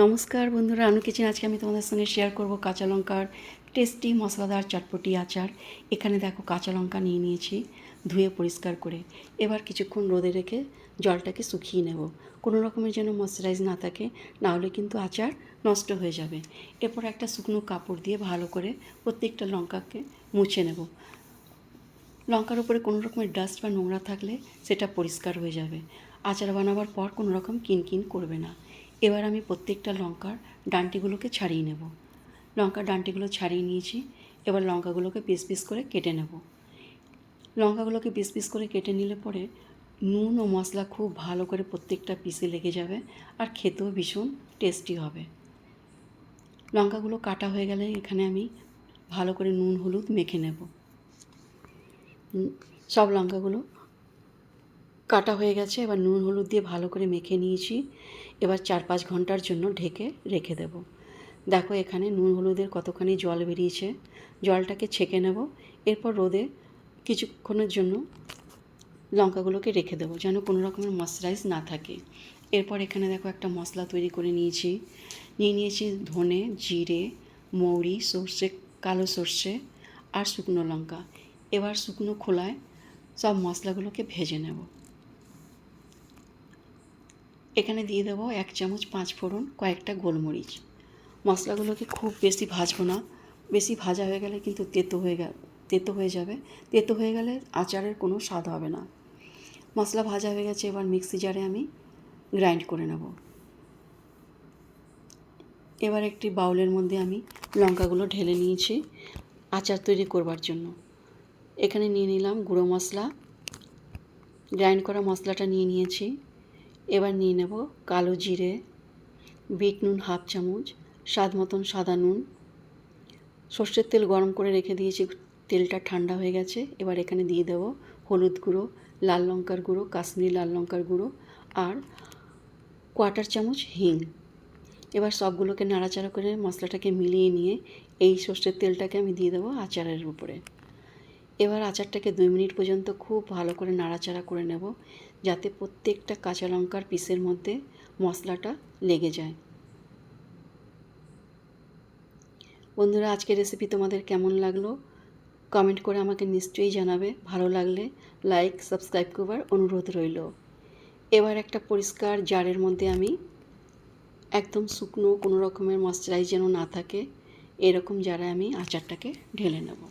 নমস্কার বন্ধুরা, আনু কিচেন। আজকে আমি তোমাদের সঙ্গে শেয়ার করব কাঁচা লঙ্কার টেস্টি মশলাদার চটপটি আচার। এখানে দেখো কাঁচা লঙ্কা নিয়ে নিয়েছি ধুয়ে পরিষ্কার করে। এবার কিছুক্ষণ রোদে রেখে জলটাকে শুকিয়ে নেব, কোনো রকমের যেন ময়শ্চারাইজ না থাকে, না হলে কিন্তু আচার নষ্ট হয়ে যাবে। এরপর একটা শুকনো কাপড় দিয়ে ভালো করে প্রত্যেকটা লঙ্কাকে মুছে নেব। লঙ্কার উপরে কোনো রকমের ডাস্ট বা নোংরা থাকলে সেটা পরিষ্কার হয়ে যাবে। আচার বানাবার পর কোনো রকম কিনকিন করবে না। এবার আমি প্রত্যেকটা লঙ্কার ডাঁটিগুলোকে ছাড়িয়ে নেব। লঙ্কার ডাঁটিগুলো ছাড়িয়ে নিয়েছি। এবার লঙ্কাগুলোকে পিস পিস করে কেটে নেব। লঙ্কাগুলোকে পিস পিস করে কেটে নিলে পরে নুন ও মশলা খুব ভালো করে প্রত্যেকটা পিসে লেগে যাবে, আর খেতেও ভীষণ টেস্টি হবে। লঙ্কাগুলো কাটা হয়ে গেলে এখানে আমি ভালো করে নুন হলুদ মেখে নেব। সব লঙ্কাগুলো কাটা হয়ে গেছে। এবার নুন হলুদ দিয়ে ভালো করে মেখে নিয়েছি। এবার 4-5 ঘন্টার জন্য ঢেকে রেখে দেব। দেখো এখানে নুন হলুদের কতখানি জল বেরিয়েছে। জলটাকে ছেঁকে নেব। এরপর রোদে কিছুক্ষণের জন্য লঙ্কাগুলোকে রেখে দেবো, যেন কোনো রকমের ময়শ্চারাইজ না থাকে। এরপর এখানে দেখো একটা মশলা তৈরি করে নিয়েছি ধনে, জিরে, মৌরি, সর্ষে, কালো সর্ষে আর শুকনো লঙ্কা। এবার শুকনো খোলায় সব মশলাগুলোকে ভেজে নেব। এখানে দিয়ে দেবো 1 চামচ 5 ফোড়ন, কয়েকটা গোলমরিচ। মশলাগুলোকে খুব বেশি ভাজবো না, বেশি ভাজা হয়ে গেলে কিন্তু তেতো হয়ে যাবে। তেতো হয়ে গেলে আচারের কোনো স্বাদ হবে না। মশলা ভাজা হয়ে গেছে। এবার মিক্সি জারে আমি গ্রাইন্ড করে নেব। এবার একটি বাউলের মধ্যে আমি লঙ্কাগুলো ঢেলে নিয়েছি আচার তৈরি করবার জন্য। এখানে নিয়ে নিলাম গুঁড়ো মশলা, গ্রাইন্ড করা মশলাটা নিয়ে নিয়েছি। এবার নিয়ে নেব কালো জিরে, বিট নুন 1/2 চামচ, স্বাদ মতন সাদা নুন। সর্ষের তেল গরম করে রেখে দিয়েছি, তেলটা ঠান্ডা হয়ে গেছে। এবার এখানে দিয়ে দেব হলুদ গুঁড়ো, লাল লঙ্কার গুঁড়ো, কাশ্মীরি লাল লঙ্কার গুঁড়ো আর 1/4 চামচ হিং। এবার সবগুলোকে নাড়াচাড়া করে মশলাটাকে মিলিয়ে নিয়ে এই সর্ষের তেলটাকে আমি দিয়ে দেবো আচারের উপরে। এবার আচারটাকে 2 মিনিট পর্যন্ত খুব ভালো করে নাড়াচাড়া করে নেব, যাতে প্রত্যেকটা কাঁচা লঙ্কার পিসের মধ্যে মশলাটা লেগে যায়। বন্ধুরা, আজকের রেসিপি তোমাদের কেমন লাগলো কমেন্ট করে আমাকে নিশ্চয়ই জানাবে। ভালো লাগলে লাইক সাবস্ক্রাইব করবার অনুরোধ রইল। এবার একটা পরিষ্কার জারের মধ্যে আমি একদম শুকনো, কোনো রকমের ময়শ্চারাইজ যেন না থাকে, এরকম জারে আমি আচারটাকে ঢেলে নেব।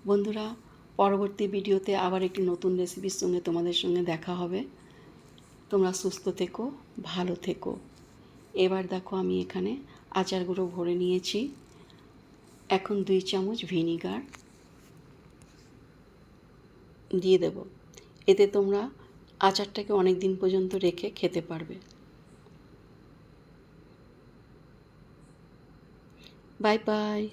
বন্ধুরা, পরবর্তী ভিডিওতে আবার একটি নতুন রেসিপির সঙ্গে তোমাদের সঙ্গে দেখা হবে। তোমরা সুস্থ থেকো, ভালো থেকো। এবার দেখো আমি এখানে আচারগুলো ভরে নিয়েছি। এখন 2 চামচ ভিনিগার দিয়ে দেব। এতে তোমরা আচারটাকে অনেক দিন পর্যন্ত রেখে খেতে পারবে। Bye bye.